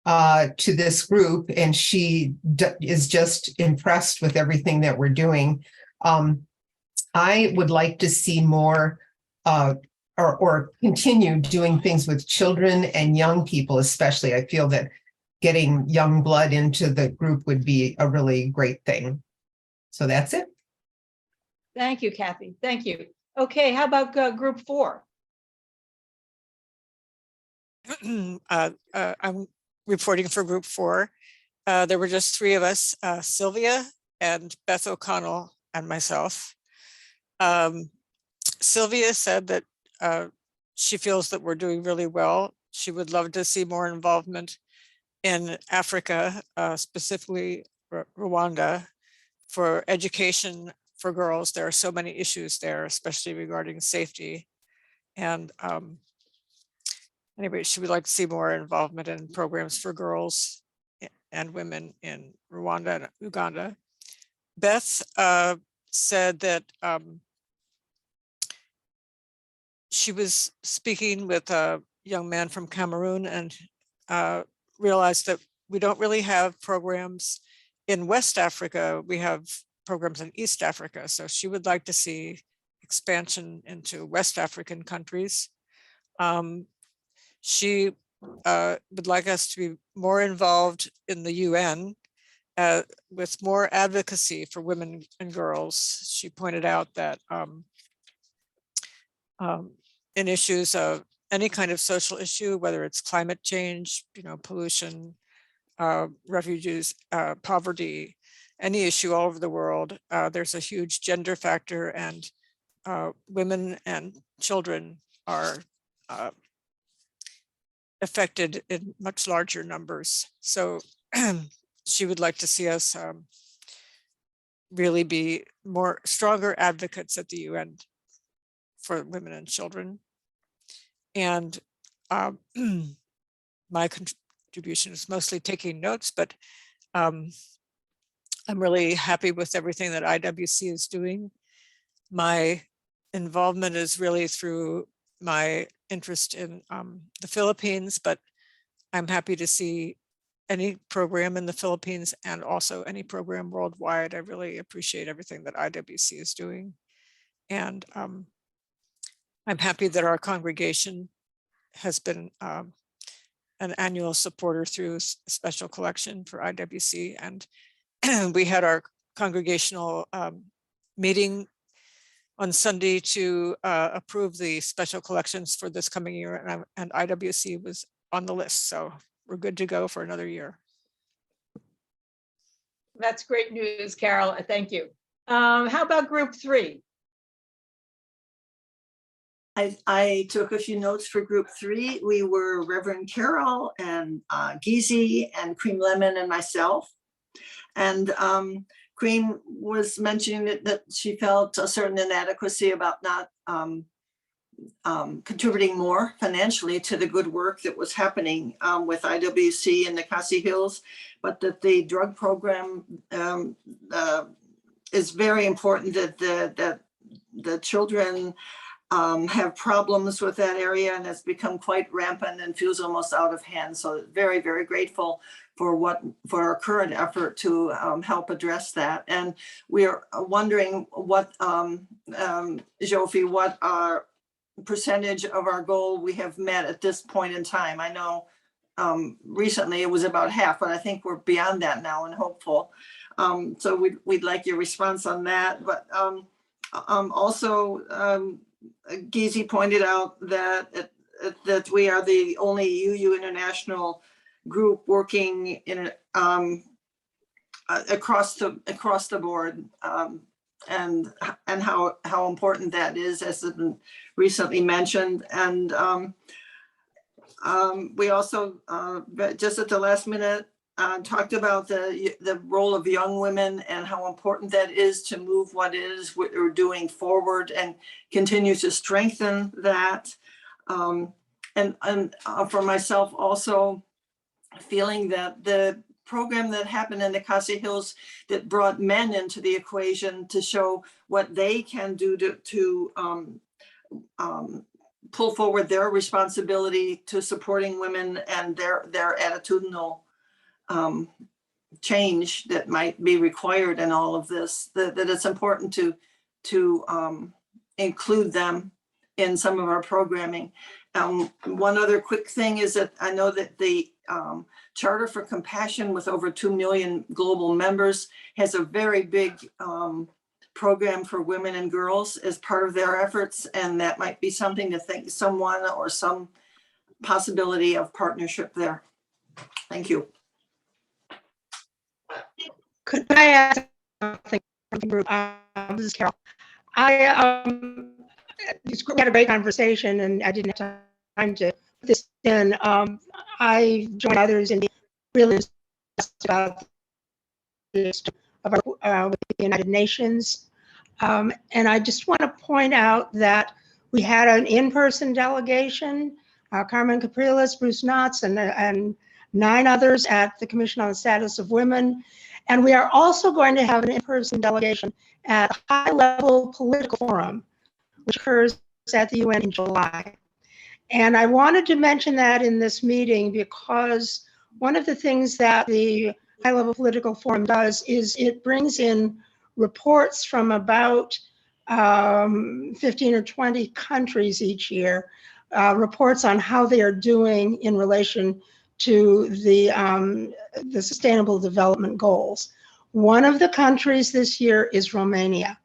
to this group, and she is just impressed with everything that we're doing. I would like to see more or continue doing things with children and young people, especially. I feel that getting young blood into the group would be a really great thing. So that's it. Thank you, Kathy. Thank you. Okay, how about group 4? I'm reporting for group 4. There were just 3 of us, Sylvia and Beth O'Connell and myself. Sylvia said that she feels that we're doing really well. She would love to see more involvement in Africa, specifically Rwanda, for education for girls. There are so many issues there, especially regarding safety. And anyway, she would like to see more involvement in programs for girls and women in Rwanda and Uganda. Beth said that she was speaking with a young man from Cameroon and realized that we don't really have programs in West Africa. We have programs in East Africa. So she would like to see expansion into West African countries. She would like us to be more involved in the UN with more advocacy for women and girls. She pointed out that in issues of any kind of social issue, whether it's climate change, pollution, refugees, poverty, any issue all over the world, there's a huge gender factor, and women and children are affected in much larger numbers. So she would like to see us really be more stronger advocates at the UN for women and children. And my contribution is mostly taking notes, but I'm really happy with everything that IWC is doing. My involvement is really through my interest in the Philippines, but I'm happy to see any program in the Philippines and also any program worldwide. I really appreciate everything that IWC is doing. And I'm happy that our congregation has been an annual supporter through special collection for IWC. And we had our congregational meeting on Sunday to approve the special collections for this coming year, and IWC was on the list. So we're good to go for another year. That's great news, Carol. Thank you. How about group 3? I took a few notes for group 3. We were Reverend Carol and Gizi and Cream Lemon and myself. And Cream was mentioning that she felt a certain inadequacy about not contributing more financially to the good work that was happening with IWC in the Khasi Hills, but that the drug program is very important, that the children have problems with that area, and it's become quite rampant and feels almost out of hand. So very, very grateful for our current effort to help address that. And we are wondering what, Jofi, what our percentage of our goal we have met at this point in time. I know recently it was about half, but I think we're beyond that now and hopeful. So we'd like your response on that. But also, Gizi pointed out that that we are the only UU International group working in across the board, and how important that is, as has been recently mentioned. And we also just at the last minute talked about the role of young women and how important that is to move what we're doing forward and continue to strengthen that. And for myself also, feeling that the program that happened in the Khasi Hills that brought men into the equation to show what they can do to pull forward their responsibility to supporting women and their attitudinal change that might be required in all of this, that it's important to include them in some of our programming. One other quick thing is that I know that the Charter for Compassion, with over 2 million global members, has a very big program for women and girls as part of their efforts, and that might be something to think, someone or some possibility of partnership there. Thank you. Could I ask something from the group? This is Carol. This group had a great conversation, and I didn't have time to put this in. I joined others in really about with the United Nations, and I just want to point out that we had an in-person delegation, Carmen Capriles, Bruce Knotts, and 9 others at the Commission on the Status of Women. And we are also going to have an in-person delegation at a high-level political forum, which occurs at the UN in July. And I wanted to mention that in this meeting because one of the things that the high-level political forum does is it brings in reports from about 15 or 20 countries each year, reports on how they are doing in relation to the Sustainable Development Goals. One of the countries this year is Romania.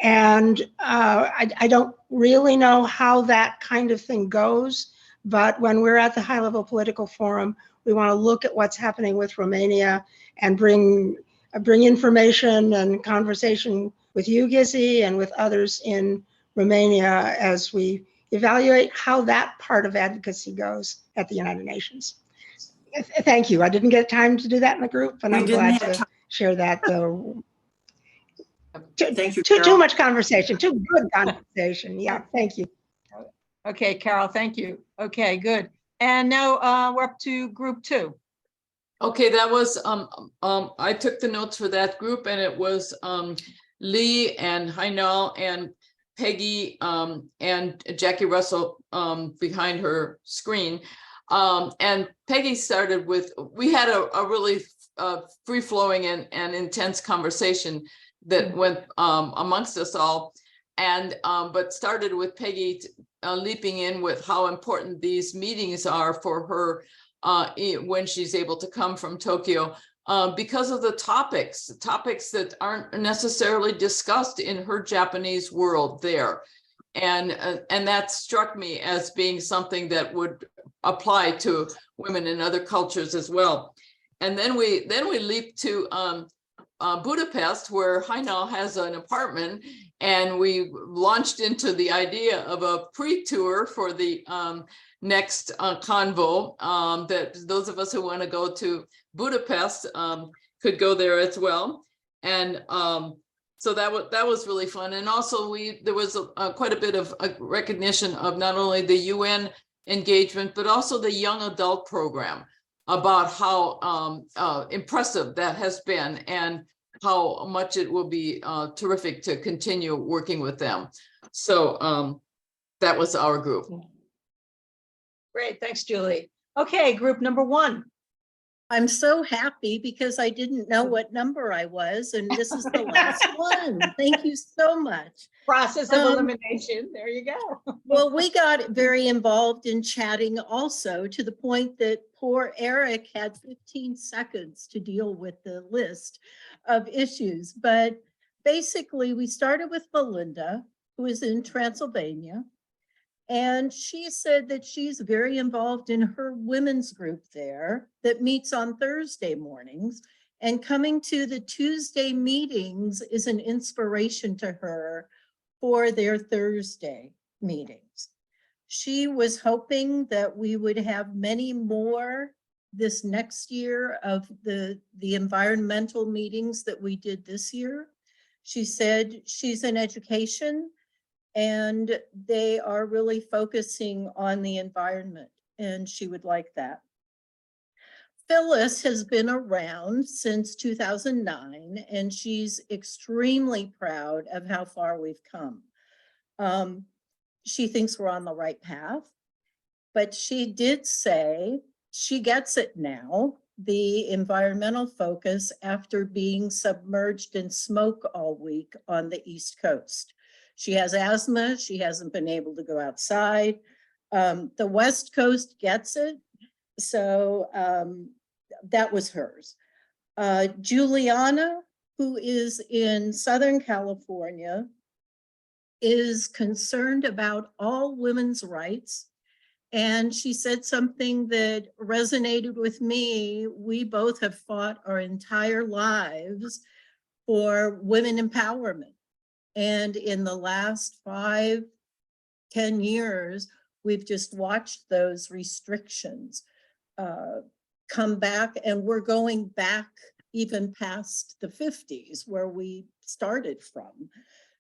And I don't really know how that kind of thing goes, but when we're at the high-level political forum, we want to look at what's happening with Romania and bring information and conversation with you, Gizzy, and with others in Romania as we evaluate how that part of advocacy goes at the United Nations. Thank you. I didn't get time to do that in the group, and I'm glad to share that. Thank you, too much conversation, too good conversation. Yeah, thank you. Okay, Carol, thank you. Okay, good. And now we're up to group 2. Okay, that was, I took the notes for that group, and it was Lee and Heinal and Peggy and Jackie Russell behind her screen. And Peggy started with, we had a really free-flowing and intense conversation that went amongst us all, and but started with Peggy leaping in with how important these meetings are for her when she's able to come from Tokyo, because of the topics that aren't necessarily discussed in her Japanese world there. And that struck me as being something that would apply to women in other cultures as well. And then we leaped to Budapest, where Heinal has an apartment, and we launched into the idea of a pre-tour for the next convo, that those of us who want to go to Budapest could go there as well. And so that was really fun. And also there was quite a bit of recognition of not only the UN engagement, but also the young adult program, about how impressive that has been and how much it will be terrific to continue working with them. So that was our group. Great, thanks, Julie. Okay, group number 1. I'm so happy because I didn't know what number I was, and this is the last one. Thank you so much. Process of elimination. There you go. Well, we got very involved in chatting also, to the point that poor Eric had 15 seconds to deal with the list of issues. But basically, we started with Belinda, who is in Transylvania. And she said that she's very involved in her women's group there that meets on Thursday mornings. And coming to the Tuesday meetings is an inspiration to her for their Thursday meetings. She was hoping that we would have many more this next year of the environmental meetings that we did this year. She said she's in education and they are really focusing on the environment and she would like that. Phyllis has been around since 2009 and she's extremely proud of how far we've come. She thinks we're on the right path, but she did say she gets it now, the environmental focus after being submerged in smoke all week on the East Coast. She has asthma, she hasn't been able to go outside. The West Coast gets it, so that was hers. Juliana, who is in Southern California, is concerned about all women's rights. And she said something that resonated with me. We both have fought our entire lives for women empowerment. And in the last 5-10 years, we've just watched those restrictions come back, and we're going back even past the 50s where we started from.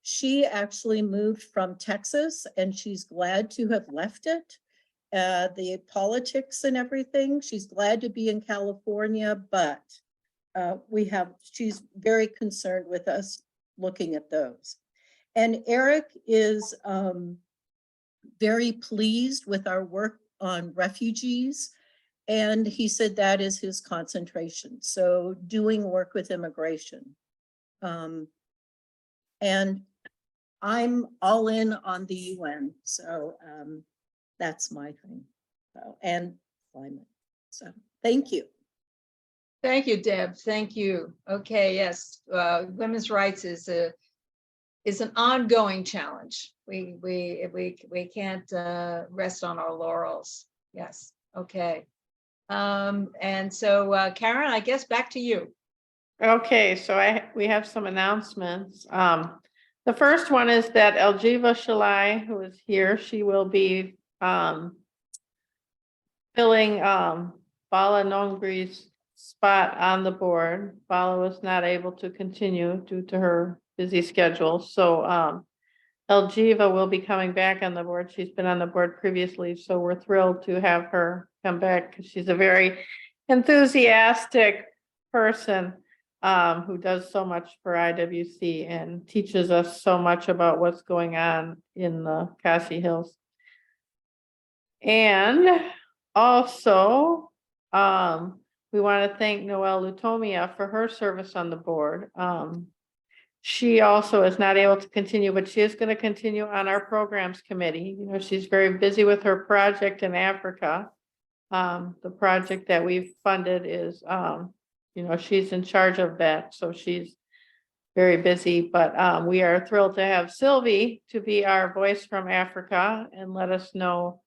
She actually moved from Texas and she's glad to have left it. The politics and everything, she's glad to be in California, but she's very concerned with us looking at those. And Eric is very pleased with our work on refugees. And he said that is his concentration. So doing work with immigration. And I'm all in on the UN. So that's my thing. So, and climate. So thank you. Thank you, Deb. Thank you. Okay, yes, women's rights is an ongoing challenge. We can't rest on our laurels. Yes. Okay. And so Karen, I guess back to you. Okay, so we have some announcements. The first one is that Elgiva Shalai, who is here, she will be filling Bala Nongri's spot on the board. Bala was not able to continue due to her busy schedule. So Elgiva will be coming back on the board. She's been on the board previously, so we're thrilled to have her come back because she's a very enthusiastic person who does so much for IWC and teaches us so much about what's going on in the Khasi Hills. And also, we want to thank Noelle Lutomia for her service on the board. She also is not able to continue, but she is going to continue on our programs committee. You know, she's very busy with her project in Africa. The project that we've funded is, you know, she's in charge of that. So she's very busy, but we are thrilled to have Sylvie to be our voice from Africa and let us know,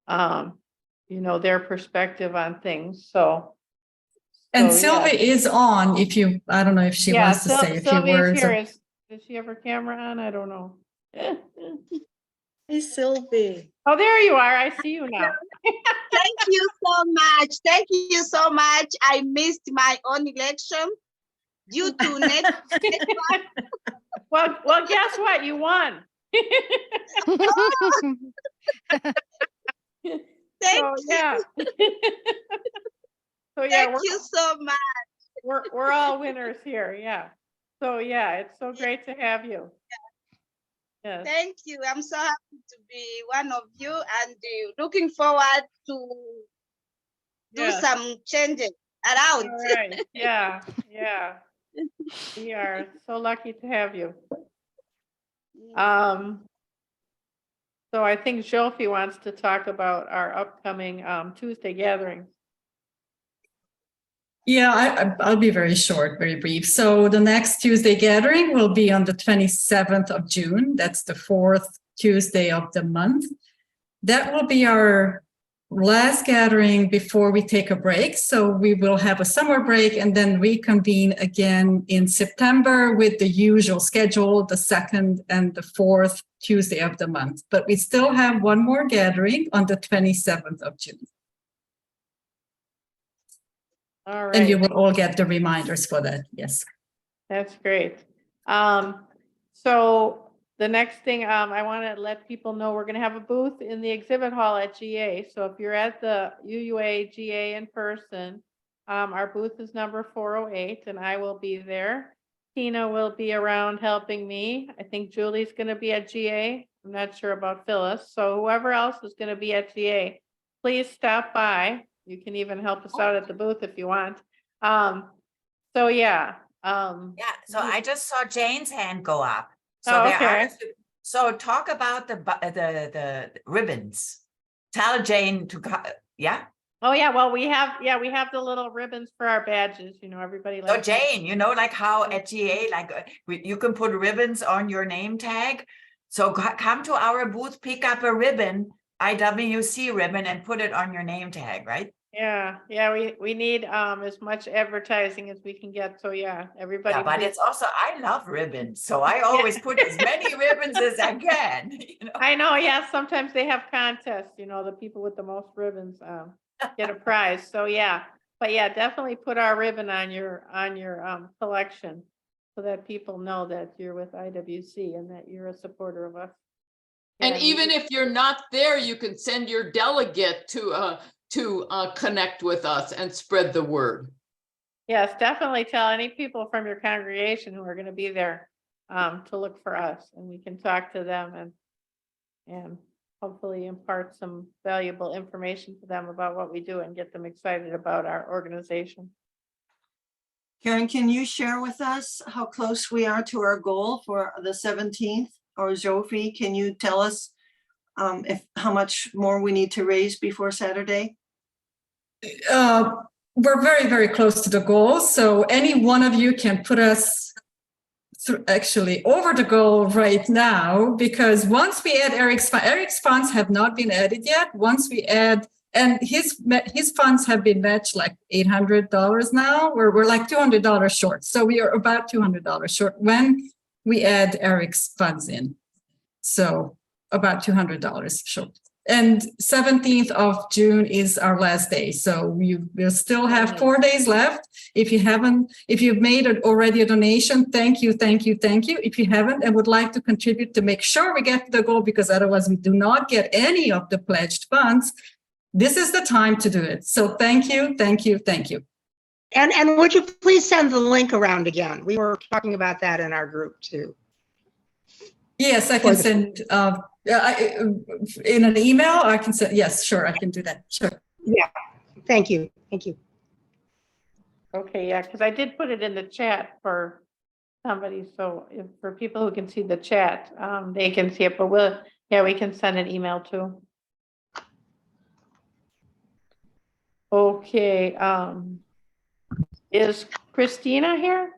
you know, their perspective on things. And Sylvie is on, if you, I don't know if she wants to say a few words. Does she have her camera on? I don't know. Hey, Sylvie. Oh, there you are. I see you now. Thank you so much. Thank you so much. I missed my own election due to network. Well, guess what? You won. Thank you. So yeah, thank you so much. We're all winners here. Yeah. So yeah, it's so great to have you. Yes. Thank you. I'm so happy to be one of you and looking forward to do some changes around. All right. Yeah. Yeah. We are so lucky to have you. So I think Jofi wants to talk about our upcoming Tuesday gatherings. Yeah, I'll be very short, very brief. So the next Tuesday gathering will be on the 27th of June. That's the 4th Tuesday of the month. That will be our last gathering before we take a break. So we will have a summer break and then reconvene again in September with the usual schedule, the 2nd and the 4th Tuesday of the month. But we still have one more gathering on the 27th of June. All And you right, will all get the reminders for that. Yes. that's great. So the next thing, I want to let people know, we're going to have a booth in the exhibit hall at GA. So if you're at the UUA GA in person, our booth is number 408 and I will be there. Tina will be around helping me. I think Julie's going to be at GA. I'm not sure about Phyllis. So whoever else is going to be at GA, please stop by. You can even help us out at the booth if you want. So yeah. Yeah, so I just saw Jane's hand go up. So Oh, there okay. are, so talk about the ribbons. Tell Jane to, yeah? Oh, yeah, well, we have the little ribbons for our badges, you know, everybody So likes. Jane, you know, like how at GA, like you can put ribbons on your name tag. So come to our booth, pick up a ribbon, IWC ribbon, and put it on your name tag, right? Yeah, we need as much advertising as we can get, so yeah, everybody. Yeah, but please. it's also, I love ribbons, so I always put as many ribbons as I can. You know? I know, yeah, sometimes they have contests, you know, the people with the most ribbons get a prize, so yeah. But yeah, definitely put our ribbon on your collection so that people know that you're with IWC and that you're a supporter of us. And Yeah, even if you're not there, you can send your delegate to connect with us and spread the word. Yes, definitely tell any people from your congregation who are going to be there to look for us, and we can talk to them and hopefully impart some valuable information to them about what we do and get them excited about our organization. Karen, can you share with us how close we are to our goal for the 17th? Or Jofi, can you tell us how much more we need to raise before Saturday? We're very, very close to the goal. So any one of you can put us actually over the goal right now, because once we add Eric's funds have not been added yet. Once we add, and his funds have been matched like $800 now. We're like $200 short. So we are about $200 short when we add Eric's funds in. So about $200 short. And 17th of June is our last day. So we'll still have 4 days left. If you've made already a donation, thank you. If you haven't and would like to contribute to make sure we get to the goal, because otherwise we do not get any of the pledged funds, this is the time to do it. So thank you. And would you please send the link around again? We were talking about that in our group too. Yes, I can send in an email. I can send. Yes, sure, I can do that. Sure. Yeah. Thank you. Okay, yeah, because I did put it in the chat for somebody, so for people who can see the chat, they can see it. But we can send an email too. Okay, is Christina here?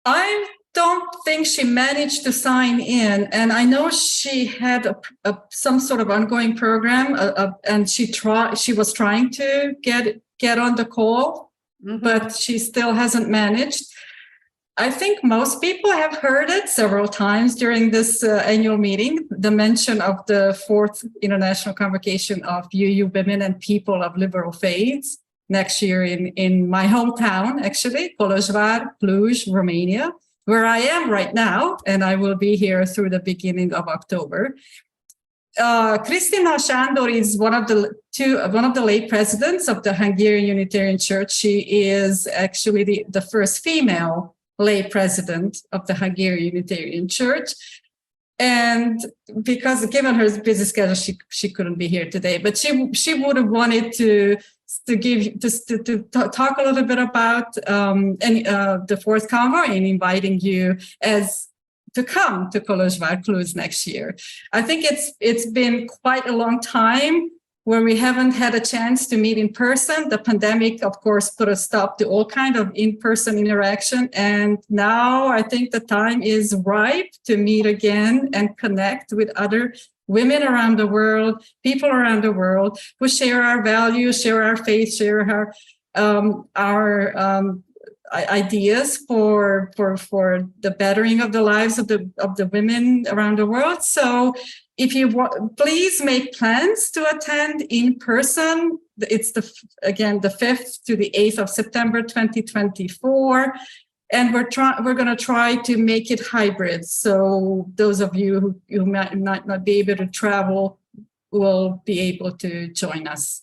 I don't think she managed to sign in, and I know she had some sort of ongoing program, and she was trying to get on the call, but she still hasn't managed. I think most people have heard it several times during this annual meeting, the mention of the 4th International Convocation of UU Women and People of Liberal Faiths next year in my hometown, actually, Colozsvár, Cluj, Romania, where I am right now, and I will be here through the beginning of October. Kristina Sándor is one of the lay presidents of the Hungarian Unitarian Church. She is actually the first female lay president of the Hungarian Unitarian Church. And because given her busy schedule, she couldn't be here today, but she would have wanted to talk a little bit about the 4th convoy and inviting you to come to Kolozsvár Cluj next year. I think it's been quite a long time where we haven't had a chance to meet in person. The pandemic, of course, put a stop to all kind of in-person interaction. And now I think the time is ripe to meet again and connect with other women around the world, people around the world who share our values, share our faith, share our ideas for the bettering of the lives of the women around the world. So if you want, please make plans to attend in person. It's the 5th to the 8th of September 2024. And we're going to try to make it hybrid. So those of you who might not be able to travel will be able to join us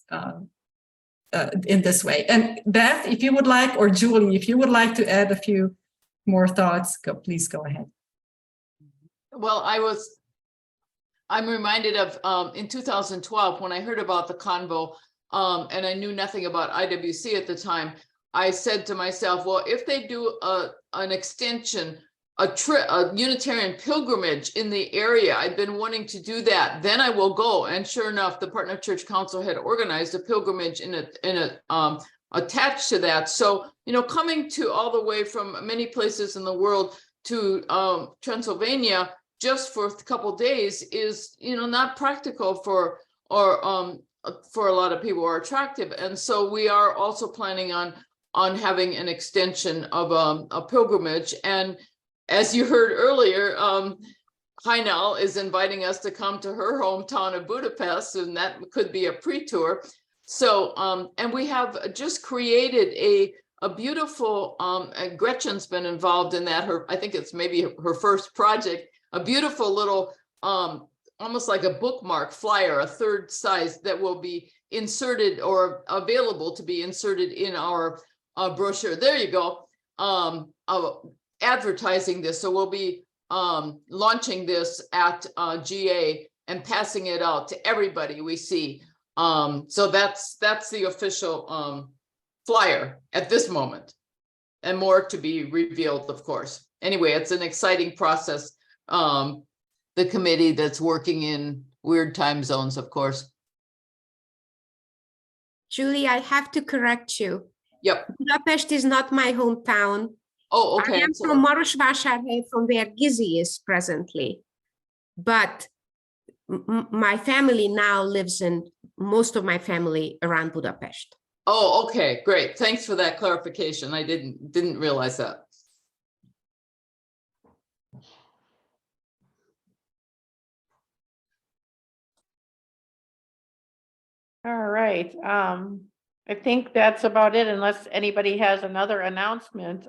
in this way. And Beth, if you would like, or Julie, if you would like to add a few more thoughts, please go ahead. Well, I'm reminded of in 2012 when I heard about the Convo, and I knew nothing about IWC at the time. I said to myself, well, if they do an extension, a Unitarian pilgrimage in the area, I've been wanting to do that, then I will go. And sure enough, the Partner Church Council had organized a pilgrimage attached to that. So, you know, coming to all the way from many places in the world to Transylvania just for a couple days is, you know, not practical for a lot of people, or attractive. And so we are also planning on having an extension of a pilgrimage. And as you heard earlier, Heinel is inviting us to come to her hometown of Budapest, and that could be a pre-tour. So, and we have just created a beautiful, Gretchen's been involved in that. I think it's maybe her first project, a beautiful little, almost like a bookmark flyer, a third size that will be inserted or available to be inserted in our brochure. There you go. Advertising this. So we'll be launching this at GA and passing it out to everybody we see. So that's the official flyer at this moment, and more to be revealed, of course. Anyway, it's an exciting process. The committee that's working in weird time zones, of course. Julie, I have to correct you. Yep. Budapest is not my hometown. Oh, okay. I am from Marosvásárhely, from where Gizzy is presently. But my family now lives most of my family around Budapest. Oh, okay, great. Thanks for that clarification. I didn't realize that. All right. I think that's about it, unless anybody has another announcement.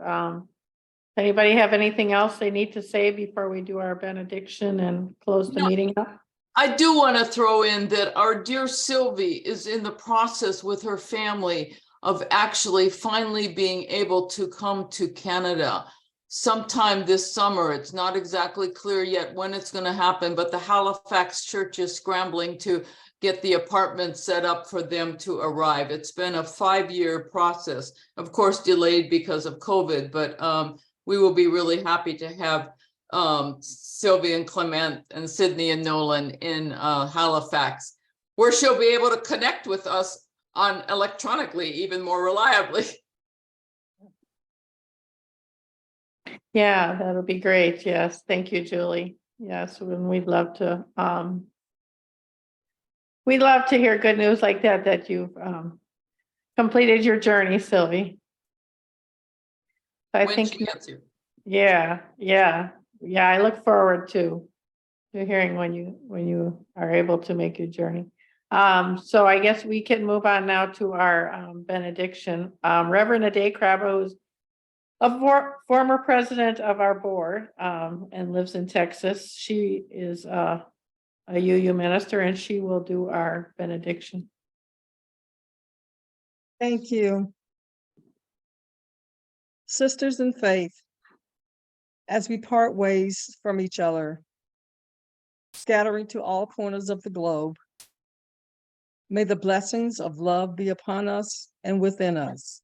Anybody have anything else they need to say before we do our benediction and close the meeting up? I do want to throw in that our dear Sylvie is in the process with her family of actually finally being able to come to Canada sometime this summer. It's not exactly clear yet when it's going to happen, but the Halifax church is scrambling to get the apartment set up for them to arrive. It's been a 5-year process, of course, delayed because of COVID, but we will be really happy to have Sylvie and Clement and Sydney and Nolan in Halifax, where she'll be able to connect with us on electronically even more reliably. Yeah, that'll be great. Yes, thank you, Julie. Yes, and we'd love to hear good news like that you've completed your journey, Sylvie. I think, yeah. I look forward to hearing when you are able to make your journey. So I guess we can move on now to our benediction. Reverend Ade Crabbe, who's a former president of our board and lives in Texas. She is a UU minister, and she will do our benediction. Thank you. Sisters in faith, as we part ways from each other, scattering to all corners of the globe, may the blessings of love be upon us and within us.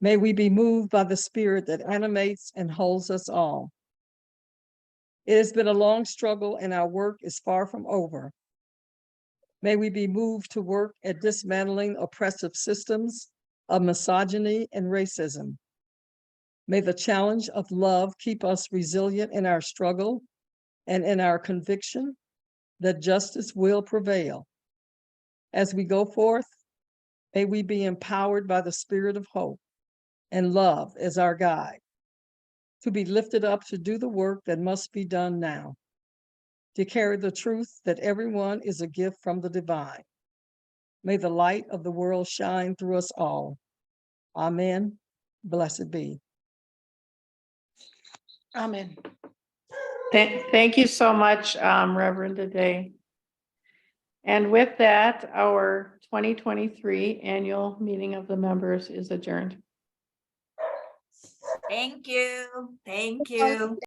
May we be moved by the spirit that animates and holds us all. It has been a long struggle and our work is far from over. May we be moved to work at dismantling oppressive systems of misogyny and racism. May the challenge of love keep us resilient in our struggle and in our conviction that justice will prevail. As we go forth, may we be empowered by the spirit of hope and love as our guide, to be lifted up to do the work that must be done now, to carry the truth that everyone is a gift from the divine. May the light of the world shine through us all. Amen. Blessed be. Amen. Thank you so much, Reverend Day. And with that, our 2023 annual meeting of the members is adjourned. Thank you. Thank you.